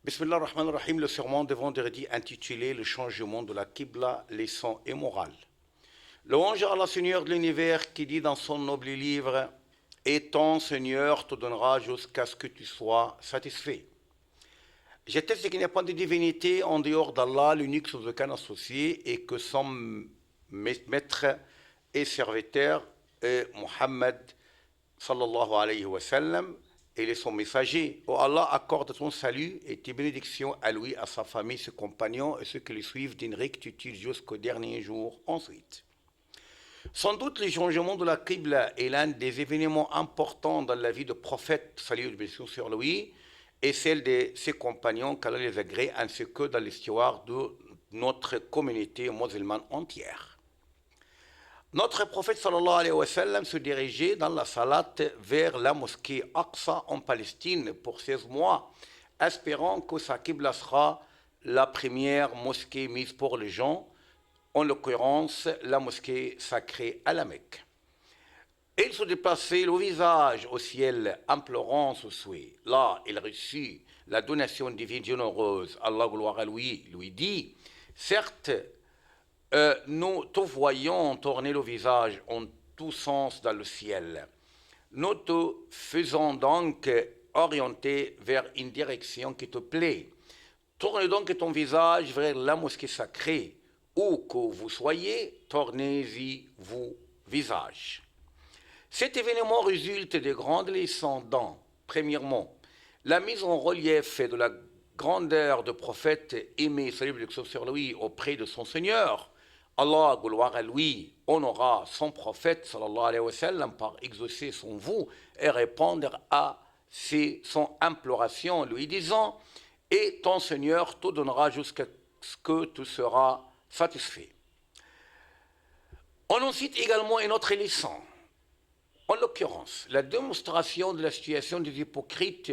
Bismillah ar-Rahman ar-Rahim, le sermon de vendredi intitulé Le changement de la Qibla, leçon et morale. Louange à Allah Seigneur de l'univers qui dit dans son noble livre Et ton Seigneur te donnera jusqu'à ce que tu sois satisfait. J'atteste qu'il n'y a pas de divinité en dehors d'Allah, l'unique sans aucun associé, et que son maître et serviteur est Muhammad sallallahu alayhi wa sallam, et son messager. Oh Allah accorde ton salut et tes bénédictions à lui, à sa famille, ses compagnons et ceux qui le suivent d'une rectitude jusqu'au dernier jour ensuite. Sans doute, le changement de la Qibla est l'un des événements importants dans la vie du prophète, salut et bénédiction sur lui, et celle de ses compagnons, qu'Allah les agrée, ainsi que dans l'histoire de notre communauté musulmane entière. Notre prophète sallallahu alayhi wa sallam se dirigeait dans la salat vers la mosquée Aqsa en Palestine pour 16 mois, espérant que sa Qibla sera la première mosquée mise pour les gens, en l'occurrence la mosquée sacrée à la Mecque. Il se déplaçait le visage au ciel, implorant ce souhait. Là, il reçut la donation divine généreuse. Allah, gloire à lui, lui dit, certes, nous te voyons tourner le visage en tous sens dans le ciel. Nous te faisons donc orienter vers une direction qui te plaît. Tourne donc ton visage vers la mosquée sacrée. Où que vous soyez, tournez-y vos visages. Cet événement résulte de grandes leçons dans, premièrement, la mise en relief de la grandeur du prophète aimé, salut sur lui, auprès de son Seigneur. Allah, gloire à lui, honora son prophète, sallallahu alayhi wa sallam, par exaucer son vœu et répondre à son imploration, lui disant « Et ton Seigneur te donnera jusqu'à ce que tu seras satisfait. » On en cite également une autre leçon. En l'occurrence, la démonstration de la situation des hypocrites.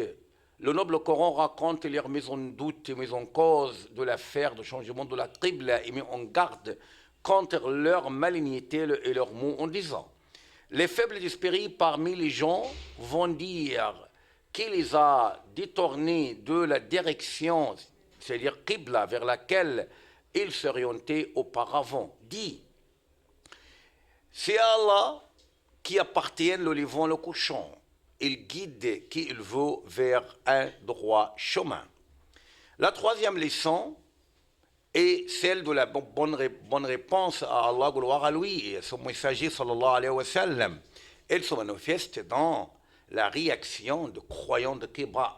Le noble Coran raconte leur mise en doute et mise en cause de l'affaire de changement de la Qibla et met en garde contre leur malignité et leurs mots en disant « Les faibles d'esprit parmi les gens vont dire qu'il les a détournés de la direction, c'est-à-dire Qibla, vers laquelle ils s'orientaient auparavant. Dit, c'est à Allah qui appartiennent le levant le couchant. Il guide qui il veut vers un droit chemin. » La troisième leçon est celle de la bonne réponse à Allah, gloire à lui, et à son messager, sallallahu alayhi wa sallam. Elle se manifeste dans la réaction de croyants de Qibla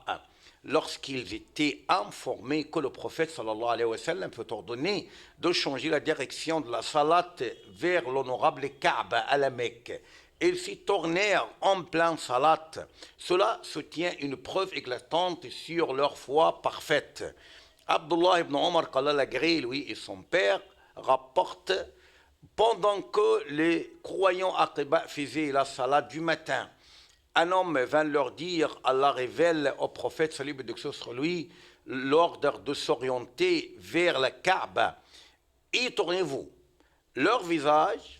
lorsqu'ils étaient informés que le prophète, sallallahu alayhi wa sallam, peut ordonner de changer la direction de la salat vers l'honorable Kaaba à la Mecque. Ils s'y tournèrent en plein salat. Cela soutient une preuve éclatante sur leur foi parfaite. Abdullah ibn Omar, qu'Allah l'agrée, lui et son père, rapportent pendant que les croyants Aqiba faisaient la salat du matin, un homme vint leur dire, Allah révèle au prophète, salut et bénédiction sur lui, l'ordre de s'orienter vers la Kaaba. Et tournez-vous. Leur visage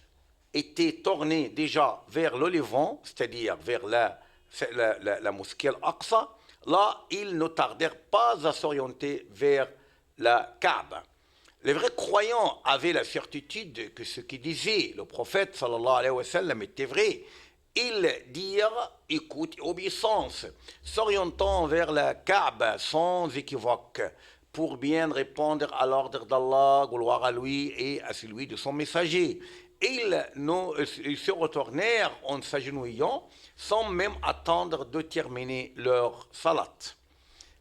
était tourné déjà vers le Levant, c'est-à-dire vers la mosquée Al-Aqsa. Là, ils ne tardèrent pas à s'orienter vers la Kaaba. Les vrais croyants avaient la certitude que ce qu'il disait le prophète, sallallahu alayhi wa sallam, était vrai. Ils dirent écoute et obéissance, s'orientant vers la Kaaba sans équivoque, pour bien répondre à l'ordre d'Allah, gloire à lui et à celui de son messager. Ils se retournèrent en s'agenouillant sans même attendre de terminer leur salat.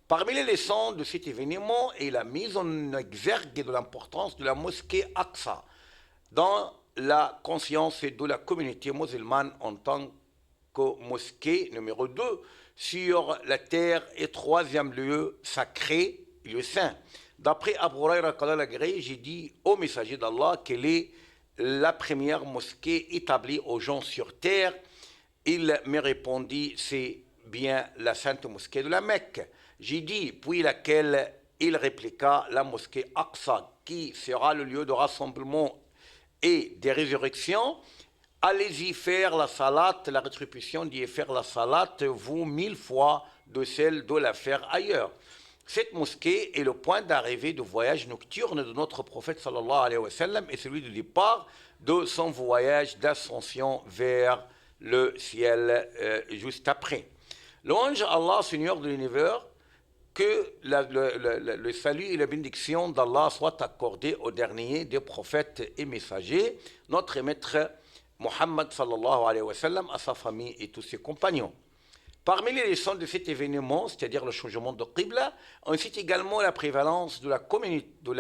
Parmi les leçons de cet événement est la mise en exergue de l'importance de la mosquée Aqsa dans la conscience de la communauté musulmane en tant que mosquée numéro 2 sur la terre et troisième lieu sacré, lieu saint. D'après Abu Huraira, qu'Allah l'agrée, j'ai dit au messager d'Allah qu'elle est la première mosquée établie aux gens sur terre. Il me répondit, c'est bien la sainte mosquée de la Mecque. J'ai dit, puis laquelle il répliqua, la mosquée Aqsa, qui sera le lieu de rassemblement et de résurrection. Allez-y faire la salat, la rétribution d'y faire la salat vaut 1000 fois de celle de la faire ailleurs. Cette mosquée est le point d'arrivée du voyage nocturne de notre prophète sallallahu alayhi wa sallam et celui du départ de son voyage d'ascension vers le ciel juste après. Louange à Allah, Seigneur de l'univers, que le salut et la bénédiction d'Allah soient accordés au dernier des prophètes et messagers, notre maître Muhammad sallallahu alayhi wa sallam, à sa famille et tous ses compagnons. Parmi les leçons de cet événement, c'est-à-dire le changement de Qibla, on cite également la prévalence de la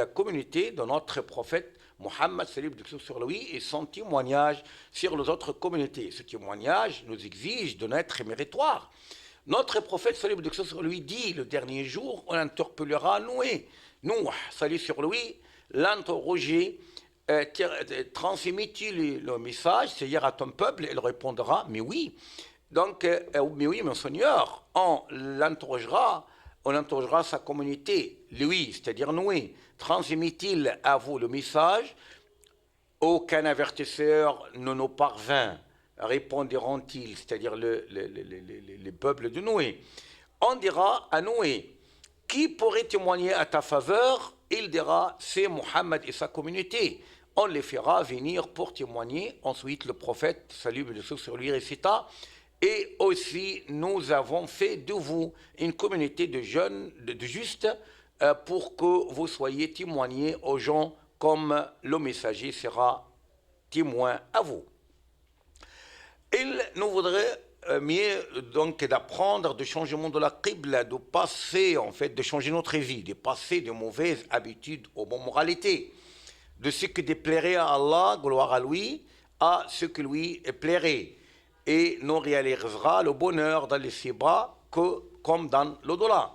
communauté de notre prophète Muhammad sallallahu alayhi wa sallam sur lui et son témoignage sur les autres communautés. Ce témoignage nous exige de n'être méritoire. Notre prophète sallallahu alayhi wa sallam sur lui dit, le dernier jour, on interpellera Noé. Nouh, salut sur lui, l'interroger, transmet-il le message, c'est-à-dire à ton peuple, il répondra, mais oui. Donc, mais oui, mon Seigneur, on interrogera sa communauté, lui, c'est-à-dire Noé. Transmet-il à vous le message? Aucun avertisseur ne nous parvint. Répondront-ils, c'est-à-dire les peuples de Noé. On dira à Noé, qui pourrait témoigner à ta faveur? Il dira, c'est Muhammad et sa communauté. On les fera venir pour témoigner. Ensuite, le prophète, salut le sur lui, récita, et aussi nous avons fait de vous une communauté de jeunes, de justes, pour que vous soyez témoignés aux gens comme le messager sera témoin à vous. Il nous voudrait mieux donc d'apprendre du changement de la Qibla, de passer en fait, de changer notre vie, de passer de mauvaises habitudes aux bonnes moralités, de ce qui déplairait à Allah, gloire à lui, à ce qui lui plairait, et nous réalisera le bonheur dans les ci-bas comme dans l'au-delà.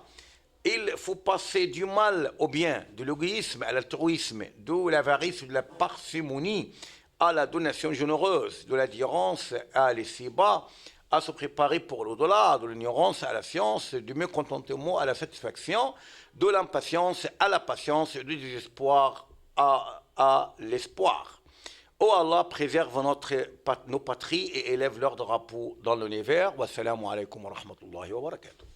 Il faut passer du mal au bien, de l'égoïsme à l'altruisme, de l'avarice, de la parcimonie à la donation généreuse, de l'adhérence à l'ici-bas, à se préparer pour l'au-delà, de l'ignorance à la science, du mécontentement à la satisfaction, de l'impatience à la patience, du désespoir à l'espoir. Oh Allah, préserve nos patries et élève leur drapeau dans l'univers. Wassalamu alaikum wa rahmatullahi wa barakatuh.